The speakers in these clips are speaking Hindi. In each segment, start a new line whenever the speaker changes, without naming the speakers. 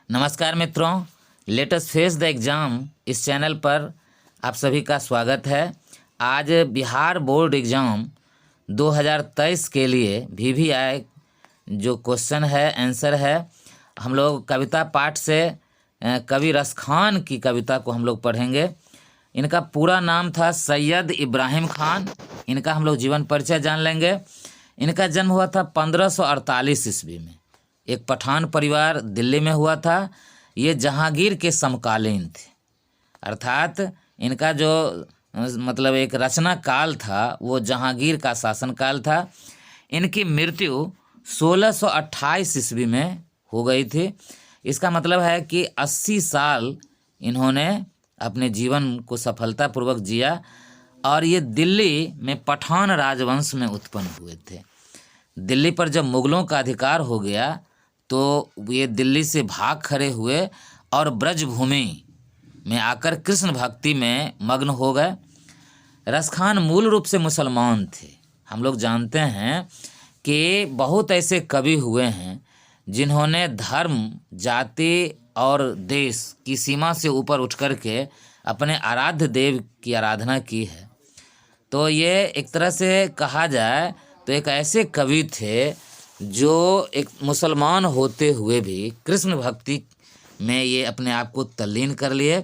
नमस्कार मित्रों, लेटेस्ट फेस द एग्ज़ाम इस चैनल पर आप सभी का स्वागत है। आज बिहार बोर्ड एग्ज़ाम 2023 के लिए VVI जो क्वेश्चन है आंसर है। हम लोग कविता पाठ से कवि रसखान की कविता को हम लोग पढ़ेंगे। इनका पूरा नाम था सैयद इब्राहिम खान। इनका हम लोग जीवन परिचय जान लेंगे। इनका जन्म हुआ था 1548 ईस्वी में। एक पठान परिवार दिल्ली में हुआ था। ये जहांगीर के समकालीन थे, अर्थात इनका जो मतलब एक रचना काल था वो जहांगीर का शासनकाल था। इनकी मृत्यु 1628 ईस्वी में हो गई थी। इसका मतलब है कि 80 साल इन्होंने अपने जीवन को सफलतापूर्वक जिया और ये दिल्ली में पठान राजवंश में उत्पन्न हुए थे। दिल्ली पर जब मुग़लों का अधिकार हो गया तो ये दिल्ली से भाग खड़े हुए और ब्रजभूमि में आकर कृष्ण भक्ति में मग्न हो गए। रसखान मूल रूप से मुसलमान थे। हम लोग जानते हैं कि बहुत ऐसे कवि हुए हैं जिन्होंने धर्म, जाति और देश की सीमा से ऊपर उठ कर के अपने आराध्य देव की आराधना की है। तो ये एक तरह से कहा जाए तो एक ऐसे कवि थे जो एक मुसलमान होते हुए भी कृष्ण भक्ति में ये अपने आप को तल्लीन कर लिए।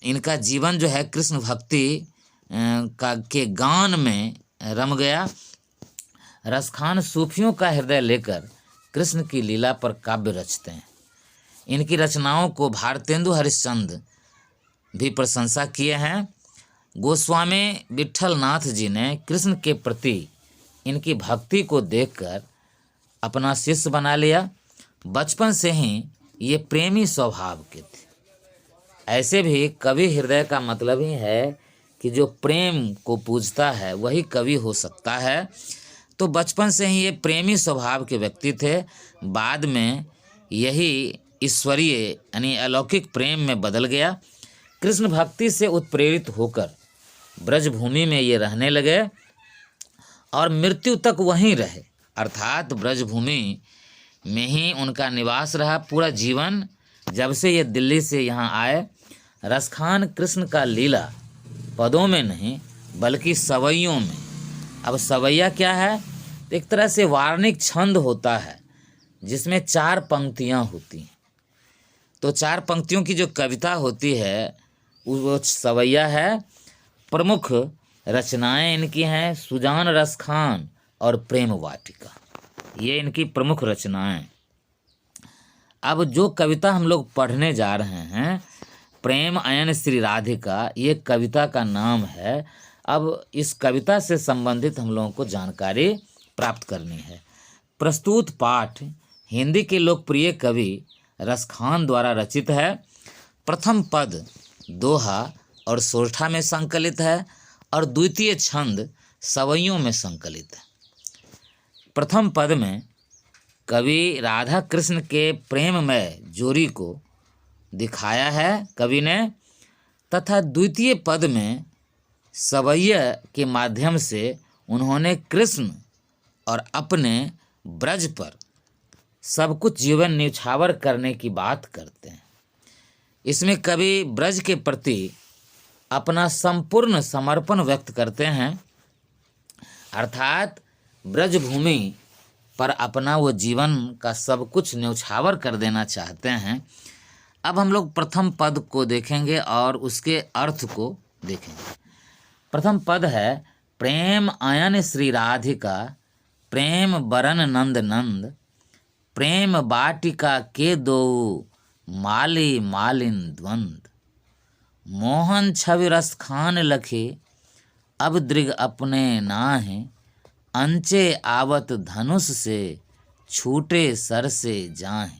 इनका जीवन जो है कृष्ण भक्ति के गान में रम गया। रसखान सूफियों का हृदय लेकर कृष्ण की लीला पर काव्य रचते हैं। इनकी रचनाओं को भारतेंदु हरिश्चंद्र भी प्रशंसा किए हैं। गोस्वामी विट्ठल नाथ जी ने कृष्ण के प्रति इनकी भक्ति को देखकर अपना शिष्य बना लिया। बचपन से ही ये प्रेमी स्वभाव के थे। ऐसे भी कवि हृदय का मतलब ही है कि जो प्रेम को पूजता है वही कवि हो सकता है। तो बचपन से ही ये प्रेमी स्वभाव के व्यक्ति थे। बाद में यही ईश्वरीय यानी अलौकिक प्रेम में बदल गया। कृष्ण भक्ति से उत्प्रेरित होकर ब्रजभूमि में ये रहने लगे और मृत्यु तक वहीं रहे, अर्थात ब्रजभूमि में ही उनका निवास रहा पूरा जीवन। जब से ये दिल्ली से यहाँ आए, रसखान कृष्ण का लीला पदों में नहीं बल्कि सवैयों में। अब सवैया क्या है? तो एक तरह से वार्णिक छंद होता है जिसमें 4 पंक्तियाँ होती हैं। तो 4 पंक्तियों की जो कविता होती है वो सवैया है। प्रमुख रचनाएं इनकी हैं सुजान रसखान और प्रेम वाटिका, ये इनकी प्रमुख रचनाएं। अब जो कविता हम लोग पढ़ने जा रहे हैं, प्रेम अयन श्री राधिका, ये कविता का नाम है। अब इस कविता से संबंधित हम लोगों को जानकारी प्राप्त करनी है। प्रस्तुत पाठ हिंदी के लोकप्रिय कवि रसखान द्वारा रचित है। प्रथम पद दोहा और सोरठा में संकलित है और द्वितीय छंद सवैयों में संकलित है। प्रथम पद में कवि राधा कृष्ण के प्रेममय जोड़ी को दिखाया है कवि ने, तथा द्वितीय पद में सवैया के माध्यम से उन्होंने कृष्ण और अपने ब्रज पर सब कुछ जीवन न्यौछावर करने की बात करते हैं। इसमें कवि ब्रज के प्रति अपना संपूर्ण समर्पण व्यक्त करते हैं, अर्थात ब्रजभूमि पर अपना वो जीवन का सब कुछ न्यौछावर कर देना चाहते हैं। अब हम लोग प्रथम पद को देखेंगे और उसके अर्थ को देखेंगे। प्रथम पद है प्रेम अयन श्री राधिका, प्रेम बरन नंद नंद, प्रेम बाटिका के दो माली मालिन द्वंद, मोहन छवि रसखान लखे, अब दृग अपने नाहे, अंचे आवत धनुष से छूटे सर से जाए।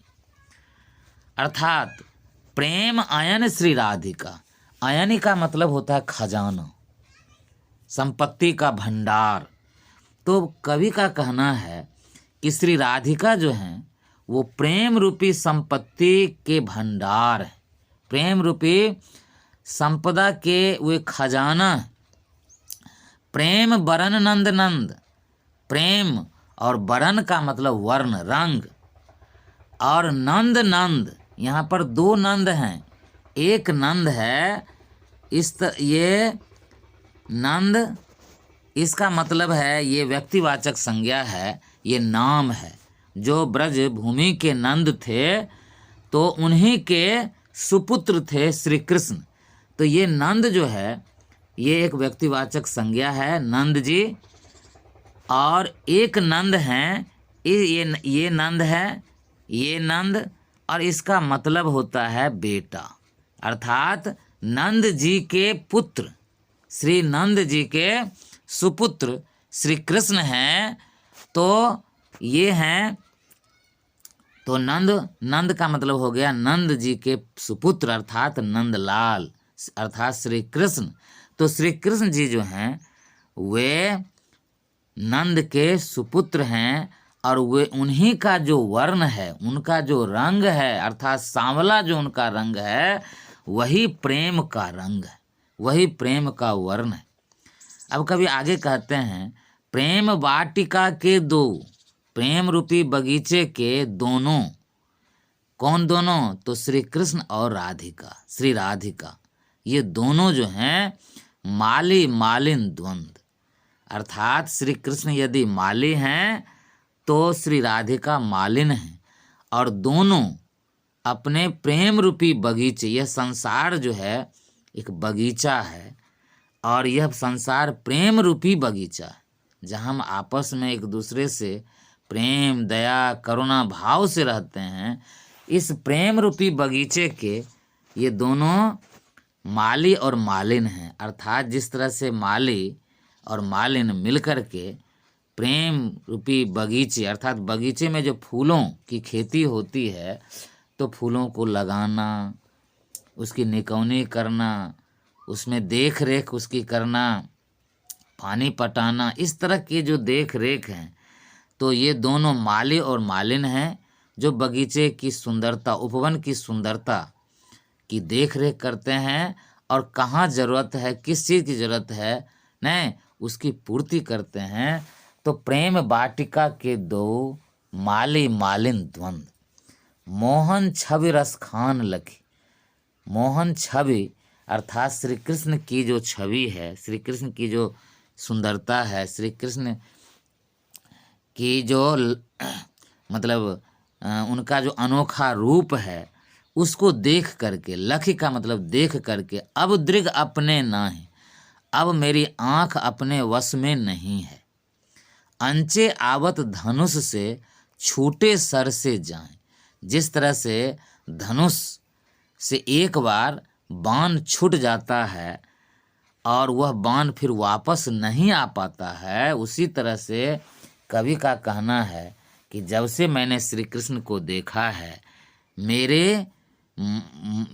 अर्थात प्रेम अयन श्री राधिका, अयनी का मतलब होता है खजाना, संपत्ति का भंडार। तो कवि का कहना है कि श्री राधिका जो हैं वो प्रेम रूपी संपत्ति के भंडार है, प्रेम रूपी संपदा के वे खजाना। प्रेम बरन नंद नंद, प्रेम और बरन का मतलब वर्ण रंग, और नंद नंद यहाँ पर दो नंद हैं। एक नंद है ये नंद, इसका मतलब है ये व्यक्तिवाचक संज्ञा है, ये नाम है। जो ब्रज भूमि के नंद थे तो उन्हीं के सुपुत्र थे श्री कृष्ण। तो ये नंद जो है ये एक व्यक्तिवाचक संज्ञा है, नंद जी। और एक नंद हैं, ये नंद है, ये नंद, और इसका मतलब होता है बेटा। अर्थात नंद जी के पुत्र, श्री नंद जी के सुपुत्र श्री कृष्ण हैं। तो ये हैं, तो नंद का मतलब हो गया नंद जी के सुपुत्र अर्थात नंदलाल अर्थात श्री कृष्ण। तो श्री कृष्ण जी जो हैं वे नंद के सुपुत्र हैं, और वे उन्हीं का जो वर्ण है, उनका जो रंग है अर्थात सांवला जो उनका रंग है वही प्रेम का रंग है, वही प्रेम का वर्ण है। अब कभी आगे कहते हैं, प्रेम वाटिका के दो, प्रेम रूपी बगीचे के दोनों, कौन दोनों? तो श्री कृष्ण और राधिका, श्री राधिका, ये दोनों जो हैं माली मालिन द्वंद। अर्थात श्री कृष्ण यदि माली हैं तो श्री राधिका मालिन हैं, और दोनों अपने प्रेम रूपी बगीचे, यह संसार जो है एक बगीचा है, और यह संसार प्रेम रूपी बगीचा है जहाँ हम आपस में एक दूसरे से प्रेम दया करुणा भाव से रहते हैं। इस प्रेम रूपी बगीचे के ये दोनों माली और मालिन हैं। अर्थात जिस तरह से माली और मालिन मिलकर के प्रेम रूपी बगीचे अर्थात बगीचे में जो फूलों की खेती होती है तो फूलों को लगाना, उसकी निकौनी करना, उसमें देख रेख उसकी करना, पानी पटाना, इस तरह की जो देख रेख हैं, तो ये दोनों माली और मालिन हैं जो बगीचे की सुंदरता, उपवन की सुंदरता की देख रेख करते हैं, और कहाँ ज़रूरत है, किस चीज़ की ज़रूरत है नहीं उसकी पूर्ति करते हैं। तो प्रेम वाटिका के दो माली मालिन द्वंद, मोहन छवि रस खान लखी। मोहन छवि अर्थात श्री कृष्ण की जो छवि है, श्री कृष्ण की जो सुंदरता है, श्री कृष्ण की जो मतलब उनका जो अनोखा रूप है उसको देख करके, लखी का मतलब देख करके, अब दृग अपने ना है, अब मेरी आँख अपने वश में नहीं है। अंचे आवत धनुष से छूटे सर से जाएं। जिस तरह से धनुष से एक बार बाण छूट जाता है और वह बाण फिर वापस नहीं आ पाता है, उसी तरह से कवि का कहना है कि जब से मैंने श्री कृष्ण को देखा है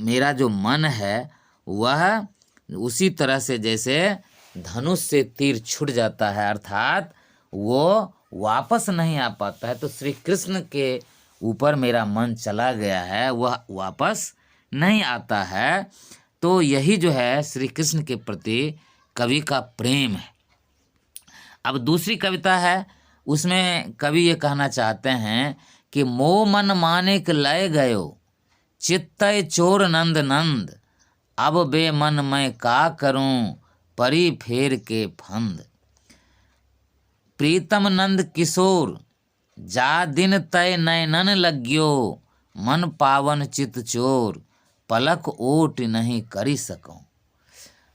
मेरा जो मन है वह उसी तरह से जैसे धनुष से तीर छूट जाता है, अर्थात वो वापस नहीं आ पाता है। तो श्री कृष्ण के ऊपर मेरा मन चला गया है, वह वापस नहीं आता है। तो यही जो है श्री कृष्ण के प्रति कवि का प्रेम है। अब दूसरी कविता है, उसमें कवि ये कहना चाहते हैं कि मो मन मानिक लय गयो चित्तय चोर नंद नंद, अब बे मन मैं का करूं परी फेर के फंद। प्रीतम नंद किशोर जा दिन तय नयनन लग्यो, मन पावन चित चोर पलक ओट नहीं करी सकूं।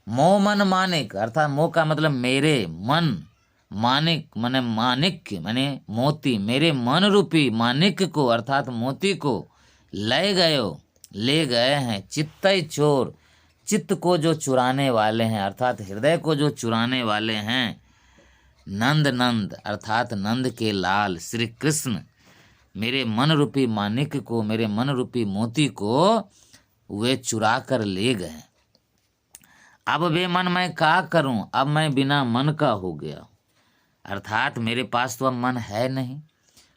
मो मन मानिक अर्थात मो का मतलब मेरे, मन, मानिक माने मानिक माने मोती, मेरे मन रूपी मानिक को अर्थात मोती को ले गए हैं। चित्तय चोर, चित्त को जो चुराने वाले हैं अर्थात हृदय को जो चुराने वाले हैं। नंद नंद अर्थात नंद के लाल श्री कृष्ण मेरे मन रूपी मानिक को, मेरे मन रूपी मोती को वे चुरा कर ले गए। अब वे मन मैं का करूं, अब मैं बिना मन का हो गया। अर्थात मेरे पास तो अब मन है नहीं,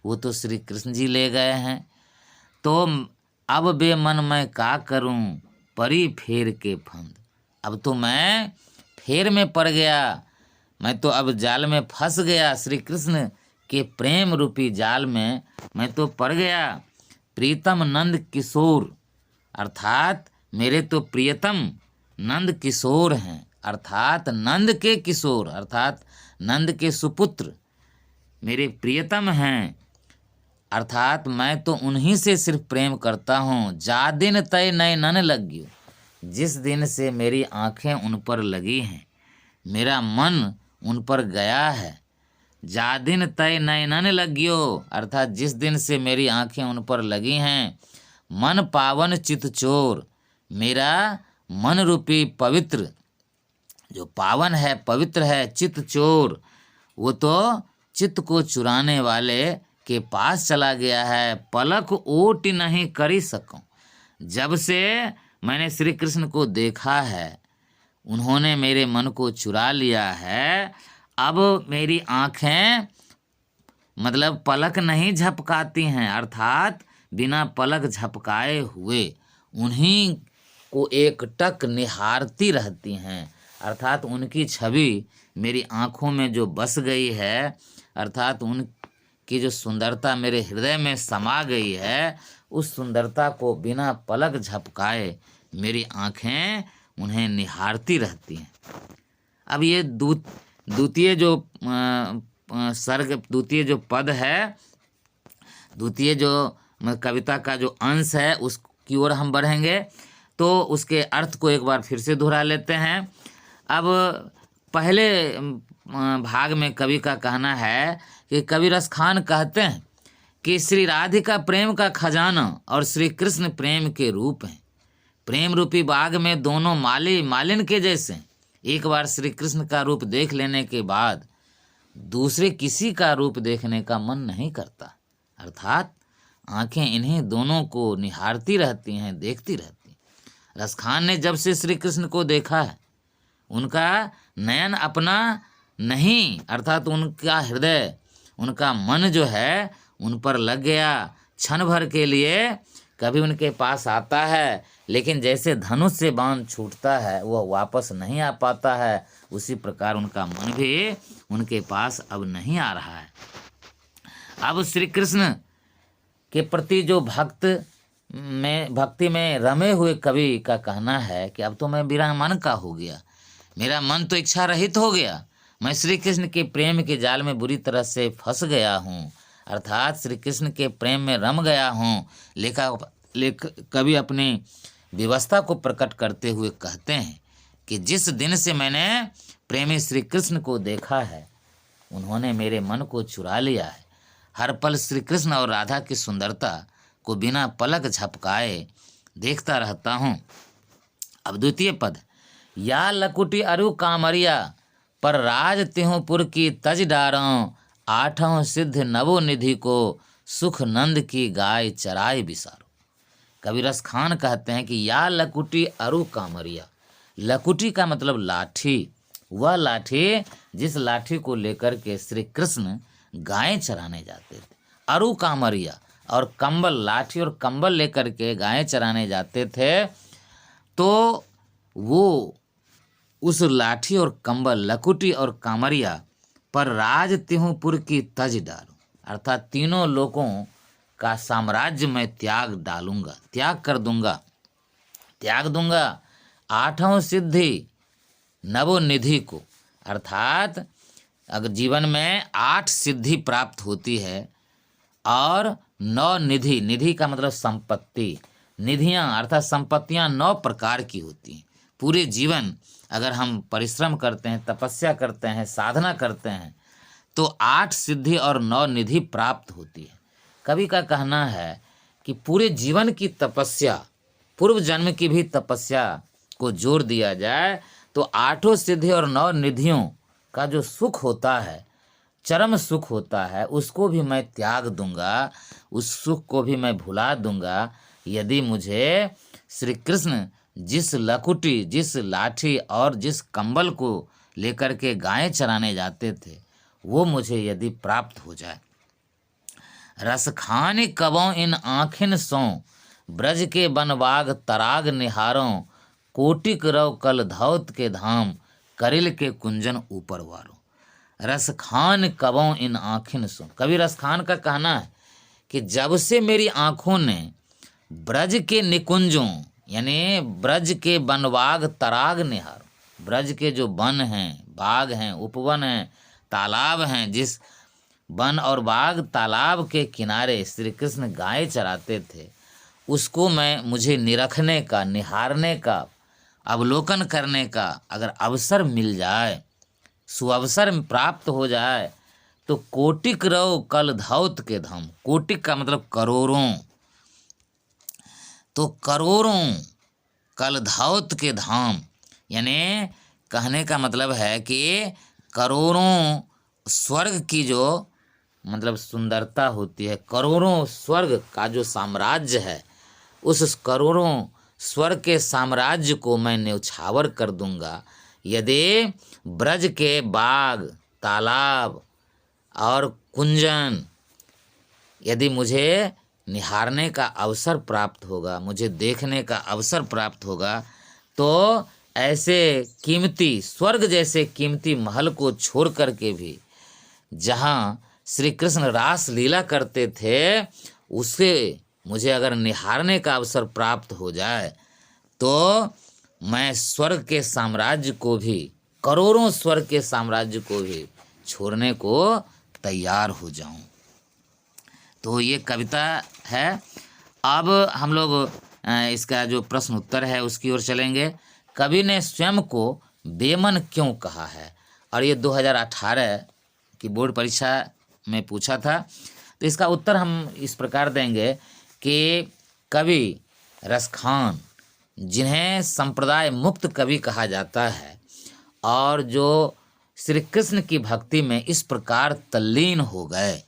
वो तो श्री कृष्ण जी ले गए हैं। तो अब बे मन मैं का करूं परी फेर के फंद, अब तो मैं फेर में पड़ गया, मैं तो अब जाल में फंस गया, श्री कृष्ण के प्रेम रूपी जाल में मैं तो पड़ गया। प्रीतम नंद किशोर अर्थात मेरे तो प्रियतम नंद किशोर हैं, अर्थात नंद के किशोर, अर्थात नंद के सुपुत्र मेरे प्रियतम हैं, अर्थात मैं तो उन्हीं से सिर्फ प्रेम करता हूँ। जा दिन तय नए नन लग्यो, जिस दिन से मेरी आंखें उन पर लगी हैं, मेरा मन उन पर गया है। जा दिन तय नए नन लग्यो, अर्थात जिस दिन से मेरी आंखें उन पर लगी हैं, मन पावन चित चोर, मेरा मन रूपी पवित्र जो पावन है, पवित्र है, चित चोर, वो तो चित्त को चुराने वाले के पास चला गया है। पलक ओट नहीं करी सकूं, जब से मैंने श्री कृष्ण को देखा है उन्होंने मेरे मन को चुरा लिया है। अब मेरी आँखें मतलब पलक नहीं झपकाती हैं, अर्थात बिना पलक झपकाए हुए उन्हीं को एकटक निहारती रहती हैं, अर्थात उनकी छवि मेरी आँखों में जो बस गई है, अर्थात उनकी जो सुंदरता मेरे हृदय में समा गई है, उस सुंदरता को बिना पलक झपकाए मेरी आँखें उन्हें निहारती रहती हैं। अब ये द्वितीय जो सर्ग, द्वितीय जो पद है, द्वितीय जो कविता का जो अंश है उसकी ओर हम बढ़ेंगे, तो उसके अर्थ को एक बार फिर से दोहरा लेते हैं। अब पहले भाग में कवि का कहना है कि कबीरस खान कहते हैं कि श्री राधिका प्रेम का खजाना और श्री कृष्ण प्रेम के रूप हैं। प्रेम रूपी बाग में दोनों माली मालिन के जैसे। एक बार श्री कृष्ण का रूप देख लेने के बाद दूसरे किसी का रूप देखने का मन नहीं करता, अर्थात आंखें इन्हीं दोनों को निहारती रहती हैं, देखती रहती हैं। रसखान ने जब से श्री कृष्ण को देखा है, उनका नयन अपना नहीं, अर्थात उनका हृदय, उनका मन जो है उन पर लग गया। क्षण भर के लिए कभी उनके पास आता है, लेकिन जैसे धनुष से बाण छूटता है वह वापस नहीं आ पाता है, उसी प्रकार उनका मन भी उनके पास अब नहीं आ रहा है। अब श्री कृष्ण के प्रति जो भक्ति में रमे हुए कवि का कहना है कि अब तो मैं विरह मन का हो गया, मेरा मन तो इच्छा रहित हो गया, मैं श्री कृष्ण के प्रेम के जाल में बुरी तरह से फंस गया हूँ, अर्थात श्री कृष्ण के प्रेम में रम गया हूँ। कवि अपनी विवस्था को प्रकट करते हुए कहते हैं कि जिस दिन से मैंने प्रेमी श्री कृष्ण को देखा है उन्होंने मेरे मन को चुरा लिया है। हर पल श्री कृष्ण और राधा की सुंदरता को बिना पलक झपकाए देखता रहता हूँ। अब द्वितीय पद, या लकुटी अरु कामरिया पर राज तिहुपुर की तज डारों, आठों सिद्ध नवो निधि को सुख नंद की गाय चराए बिसारो। कबीरस खान कहते हैं कि या लकुटी अरु कामरिया, लकुटी का मतलब लाठी, वह लाठी जिस लाठी को लेकर के श्री कृष्ण गायें चराने जाते थे। अरु कामरिया और कंबल, लाठी और कंबल लेकर के गायें चराने जाते थे, तो वो उस लाठी और कंबल, लकुटी और कामरिया पर राज तिहुपुर की तज डालो, अर्थात तीनों लोगों का साम्राज्य मैं त्याग कर दूंगा, त्याग दूंगा। आठों सिद्धि नवो निधि को, अर्थात अगर जीवन में 8 सिद्धि प्राप्त होती है और 9 निधि, निधि का मतलब संपत्ति, निधियां अर्थात संपत्तियां 9 प्रकार की होती हैं। पूरे जीवन अगर हम परिश्रम करते हैं, तपस्या करते हैं, साधना करते हैं, तो 8 सिद्धि और 9 निधि प्राप्त होती है। कवि का कहना है कि पूरे जीवन की तपस्या, पूर्व जन्म की भी तपस्या को जोड़ दिया जाए तो 8 सिद्धि और 9 निधियों का जो सुख होता है, चरम सुख होता है, उसको भी मैं त्याग दूंगा, उस सुख को भी मैं भुला दूंगा यदि मुझे श्री कृष्ण जिस लकुटी, जिस लाठी और जिस कंबल को लेकर के गायें चराने जाते थे वो मुझे यदि प्राप्त हो जाए। रसखान कबों इन आँखिन सो, ब्रज के बनबाग तराग निहारों, कोटिक रव कल धौत के धाम, करिल के कुंजन ऊपर वारो। रसखान कबों इन आँखिन सो, कवि रसखान का कहना है कि जब से मेरी आँखों ने ब्रज के निकुंजों यानी ब्रज के बनबाग तराग निहार, ब्रज के जो वन हैं, बाग हैं, उपवन हैं, तालाब हैं, जिस वन और बाग तालाब के किनारे श्री कृष्ण गाय चराते थे, उसको मुझे निरखने का, निहारने का, अवलोकन करने का अगर अवसर मिल जाए, सुअवसर प्राप्त हो जाए, तो कोटिक रहो कल धौत के धाम। कोटिक का मतलब करोड़ों, तो करोड़ों कल धौत के धाम, यानी कहने का मतलब है कि करोड़ों स्वर्ग की जो मतलब सुंदरता होती है, करोड़ों स्वर्ग का जो साम्राज्य है, उस करोड़ों स्वर्ग के साम्राज्य को मैं न्यौछावर कर दूंगा यदि ब्रज के बाग, तालाब और कुंजन यदि मुझे निहारने का अवसर प्राप्त होगा, मुझे देखने का अवसर प्राप्त होगा, तो ऐसे कीमती स्वर्ग जैसे कीमती महल को छोड़ करके भी जहाँ श्री कृष्ण रास लीला करते थे, उसे मुझे अगर निहारने का अवसर प्राप्त हो जाए तो मैं स्वर्ग के साम्राज्य को भी, करोड़ों स्वर्ग के साम्राज्य को भी छोड़ने को तैयार हो जाऊं। तो ये कविता है। अब हम लोग इसका जो प्रश्न उत्तर है उसकी ओर चलेंगे। कवि ने स्वयं को बेमन क्यों कहा है? और ये 2018 की बोर्ड परीक्षा में पूछा था। तो इसका उत्तर हम इस प्रकार देंगे कि कवि रसखान, जिन्हें संप्रदाय मुक्त कवि कहा जाता है और जो श्री कृष्ण की भक्ति में इस प्रकार तल्लीन हो गए,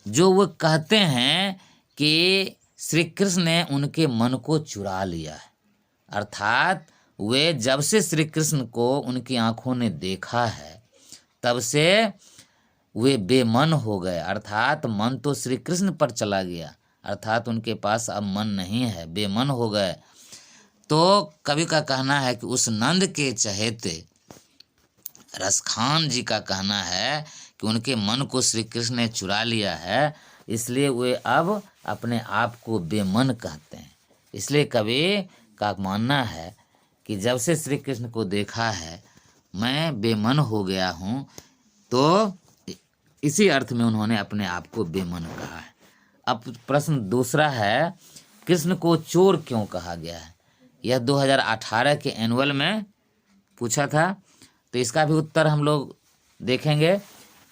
जो वो कहते हैं कि श्री कृष्ण ने उनके मन को चुरा लिया है, अर्थात वे जब से श्री कृष्ण को उनकी आंखों ने देखा है तब से वे बेमन हो गए, अर्थात मन तो श्री कृष्ण पर चला गया, अर्थात उनके पास अब मन नहीं है, बेमन हो गए। तो कवि का कहना है कि उस नंद के चहेते रसखान जी का कहना है कि उनके मन को श्री कृष्ण ने चुरा लिया है, इसलिए वे अब अपने आप को बेमन कहते हैं। इसलिए कवि का मानना है कि जब से श्री कृष्ण को देखा है मैं बेमन हो गया हूँ, तो इसी अर्थ में उन्होंने अपने आप को बेमन कहा है। अब प्रश्न दूसरा है, कृष्ण को चोर क्यों कहा गया है? यह 2018 के एनुअल में पूछा था। तो इसका भी उत्तर हम लोग देखेंगे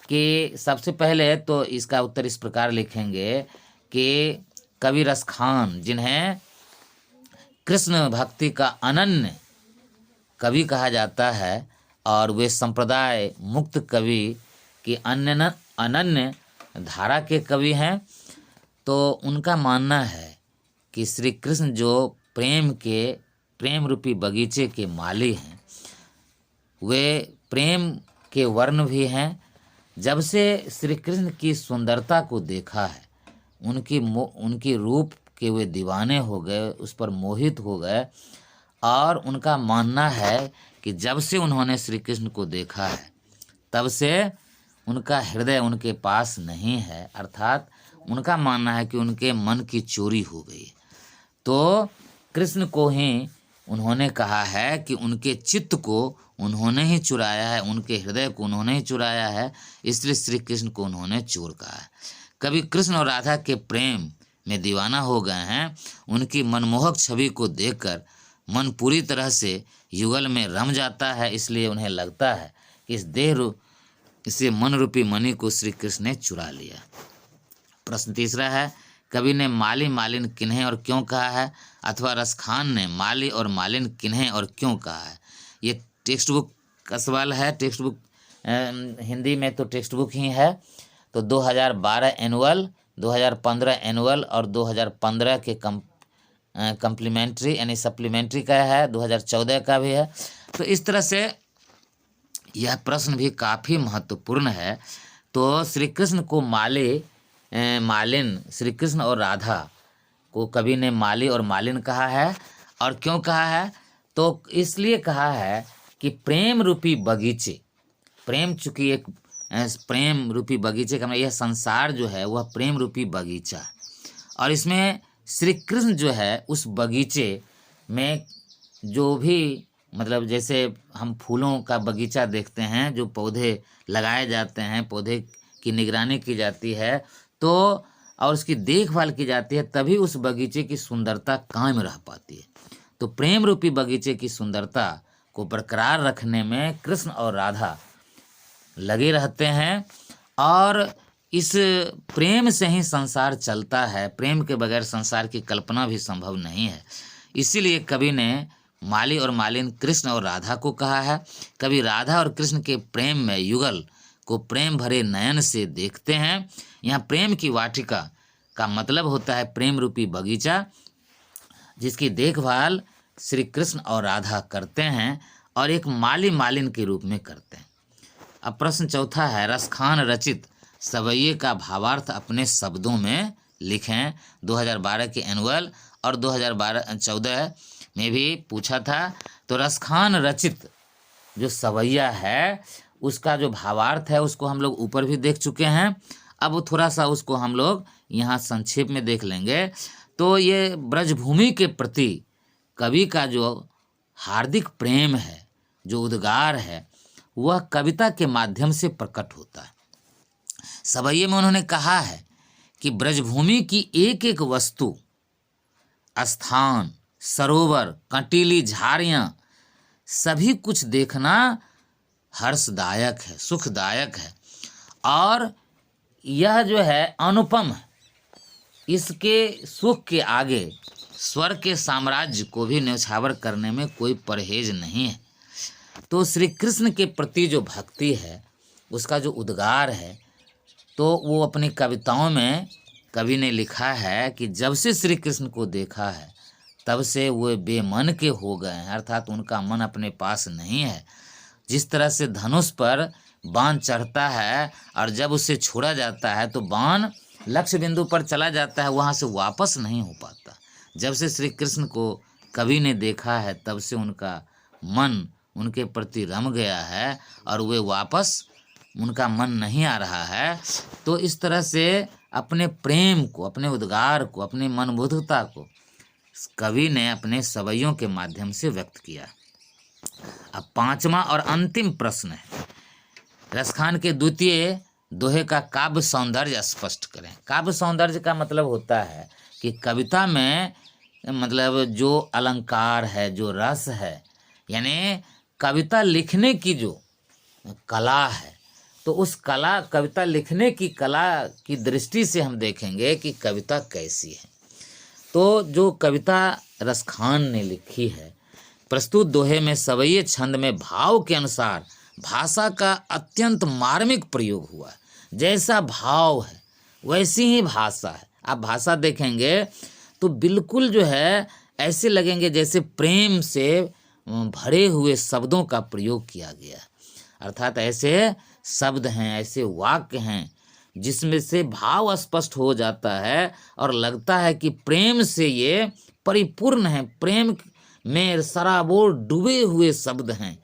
कि सबसे पहले तो इसका उत्तर इस प्रकार लिखेंगे कि कवि रसखान, जिन्हें कृष्ण भक्ति का अनन्य कवि कहा जाता है और वे संप्रदाय मुक्त कवि की अनन्य धारा के कवि हैं, तो उनका मानना है कि श्री कृष्ण जो प्रेम रूपी बगीचे के माली हैं, वे प्रेम के वर्ण भी हैं। जब से श्री कृष्ण की सुंदरता को देखा है, उनकी रूप के वे दीवाने हो गए, उस पर मोहित हो गए, और उनका मानना है कि जब से उन्होंने श्री कृष्ण को देखा है तब से उनका हृदय उनके पास नहीं है, अर्थात उनका मानना है कि उनके मन की चोरी हो गई। तो कृष्ण को ही उन्होंने कहा है कि उनके चित्त को उन्होंने ही चुराया है, उनके हृदय को उन्होंने ही चुराया है, इसलिए श्री कृष्ण को उन्होंने चोर कहा है। कभी कृष्ण और राधा के प्रेम में दीवाना हो गए हैं। उनकी मनमोहक छवि को देखकर मन पूरी तरह से युगल में रम जाता है, इसलिए उन्हें लगता है कि इसे मन रूपी मणि को श्री कृष्ण ने चुरा लिया। प्रश्न तीसरा है, कवि ने माली मालिन किन्हें और क्यों कहा है? अथवा रसखान ने माली और मालिन किन्हें और क्यों कहा है? ये टेक्स्ट बुक का सवाल है। टेक्स्ट बुक हिंदी में तो टेक्स्ट बुक ही है। तो 2012 एनुअल, 2015 एनुअल और 2015 के कम्प्लीमेंट्री यानी सप्लीमेंट्री का है, 2014 का भी है। तो इस तरह से यह प्रश्न भी काफ़ी महत्वपूर्ण है। तो श्री कृष्ण को मालिन, श्री कृष्ण और राधा को कवि ने माली और मालिन कहा है। और क्यों कहा है? तो इसलिए कहा है कि प्रेम रूपी बगीचे, प्रेम चूँकि एक प्रेम रूपी बगीचे का मतलब यह संसार जो है वह प्रेम रूपी बगीचा है, और इसमें श्री कृष्ण जो है उस बगीचे में जो भी मतलब जैसे हम फूलों का बगीचा देखते हैं, जो पौधे लगाए जाते हैं, पौधे की निगरानी की जाती है तो और उसकी देखभाल की जाती है, तभी उस बगीचे की सुंदरता कायम रह पाती है। तो प्रेम रूपी बगीचे की सुंदरता को बरकरार रखने में कृष्ण और राधा लगे रहते हैं और इस प्रेम से ही संसार चलता है। प्रेम के बगैर संसार की कल्पना भी संभव नहीं है। इसीलिए कवि ने माली और मालिन कृष्ण और राधा को कहा है। कभी राधा और कृष्ण के प्रेम में युगल को प्रेम भरे नयन से देखते हैं। यहाँ प्रेम की वाटिका का मतलब होता है प्रेम रूपी बगीचा, जिसकी देखभाल श्री कृष्ण और राधा करते हैं और एक माली मालिन के रूप में करते हैं। अब प्रश्न चौथा है, रसखान रचित सवैये का भावार्थ अपने शब्दों में लिखें। 2012 के एनुअल और 2014 में भी पूछा था। तो रसखान रचित जो सवैया है उसका जो भावार्थ है उसको हम लोग ऊपर भी देख चुके हैं। अब थोड़ा सा उसको हम लोग यहाँ संक्षेप में देख लेंगे। तो ये ब्रजभूमि के प्रति कवि का जो हार्दिक प्रेम है, जो उद्गार है, वह कविता के माध्यम से प्रकट होता है। सवैये में उन्होंने कहा है कि ब्रजभूमि की एक एक वस्तु, स्थान, सरोवर, कंटीली झाड़ियाँ, सभी कुछ देखना हर्षदायक है, सुखदायक है और यह जो है अनुपम है। इसके सुख के आगे स्वर्ग के साम्राज्य को भी न्यौछावर करने में कोई परहेज नहीं है। तो श्री कृष्ण के प्रति जो भक्ति है, उसका जो उद्गार है, तो वो अपनी कविताओं में कवि ने लिखा है कि जब से श्री कृष्ण को देखा है तब से वो बेमन के हो गए हैं, अर्थात उनका मन अपने पास नहीं है। जिस तरह से धनुष पर बाण चढ़ता है और जब उसे छोड़ा जाता है तो बाण लक्ष्य बिंदु पर चला जाता है, वहाँ से वापस नहीं हो पाता। जब से श्री कृष्ण को कवि ने देखा है तब से उनका मन उनके प्रति रम गया है और वे वापस उनका मन नहीं आ रहा है। तो इस तरह से अपने प्रेम को, अपने उद्गार को, अपनी मनबोधता को कवि ने अपने सवैयों के माध्यम से व्यक्त किया। अब पांचवा और अंतिम प्रश्न है, रसखान के द्वितीय दोहे का काव्य सौंदर्य स्पष्ट करें। काव्य सौंदर्य का मतलब होता है कि कविता में मतलब जो अलंकार है, जो रस है, यानी कविता लिखने की जो कला है, तो उस कला, कविता लिखने की कला की दृष्टि से हम देखेंगे कि कविता कैसी है। तो जो कविता रसखान ने लिखी है, प्रस्तुत दोहे में सवैये छंद में भाव के अनुसार भाषा का अत्यंत मार्मिक प्रयोग हुआ है। जैसा भाव है वैसी ही भाषा है। आप भाषा देखेंगे तो बिल्कुल जो है ऐसे लगेंगे जैसे प्रेम से भरे हुए शब्दों का प्रयोग किया गया, अर्थात ऐसे शब्द हैं, ऐसे वाक्य हैं जिसमें से भाव स्पष्ट हो जाता है और लगता है कि प्रेम से ये परिपूर्ण है, प्रेम में सराबोर डूबे हुए शब्द हैं।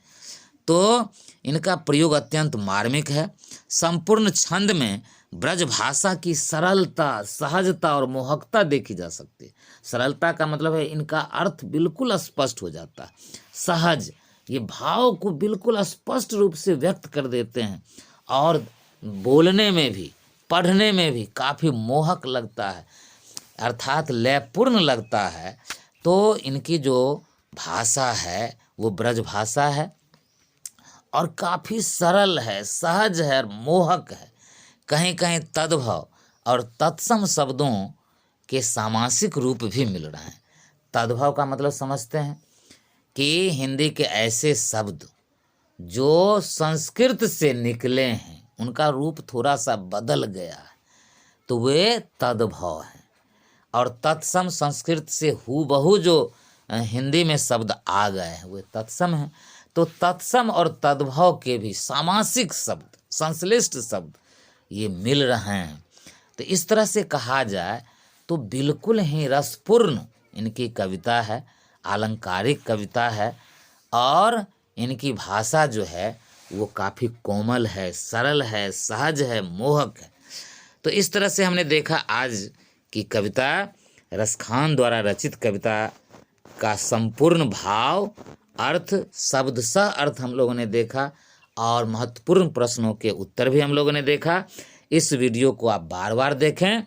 तो इनका प्रयोग अत्यंत मार्मिक है। संपूर्ण छंद में ब्रज भाषा की सरलता, सहजता और मोहकता देखी जा सकती है। सरलता का मतलब है इनका अर्थ बिल्कुल स्पष्ट हो जाता है। सहज, ये भाव को बिल्कुल स्पष्ट रूप से व्यक्त कर देते हैं और बोलने में भी, पढ़ने में भी काफ़ी मोहक लगता है, अर्थात लयपूर्ण लगता है। तो इनकी जो भाषा है वो ब्रज भाषा है और काफ़ी सरल है, सहज है, मोहक है। कहीं कहीं तद्भव और तत्सम शब्दों के सामासिक रूप भी मिल रहे हैं। तद्भव का मतलब समझते हैं कि हिंदी के ऐसे शब्द जो संस्कृत से निकले हैं, उनका रूप थोड़ा सा बदल गया है, तो वे तद्भव हैं। और तत्सम संस्कृत से हूबहू जो हिंदी में शब्द आ गए हैं वे तत्सम हैं। तो तत्सम और तद्भव के भी सामासिक शब्द, संश्लिष्ट शब्द ये मिल रहे हैं। तो इस तरह से कहा जाए तो बिल्कुल ही रसपूर्ण इनकी कविता है, आलंकारिक कविता है और इनकी भाषा जो है वो काफ़ी कोमल है, सरल है, सहज है, मोहक है। तो इस तरह से हमने देखा आज की कविता रसखान द्वारा रचित कविता का संपूर्ण भाव, अर्थ, शब्दशः अर्थ हम लोगों ने देखा और महत्वपूर्ण प्रश्नों के उत्तर भी हम लोगों ने देखा। इस वीडियो को आप बार बार देखें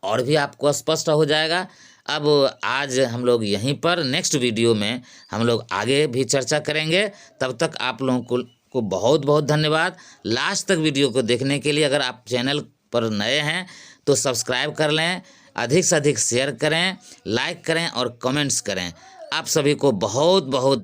और भी आपको स्पष्ट हो जाएगा। अब आज हम लोग यहीं पर, नेक्स्ट वीडियो में हम लोग आगे भी चर्चा करेंगे। तब तक आप लोगों को बहुत बहुत धन्यवाद लास्ट तक वीडियो को देखने के लिए। अगर आप चैनल पर नए हैं तो सब्सक्राइब कर लें, अधिक से अधिक शेयर करें, लाइक करें और कमेंट्स करें। आप सभी को बहुत बहुत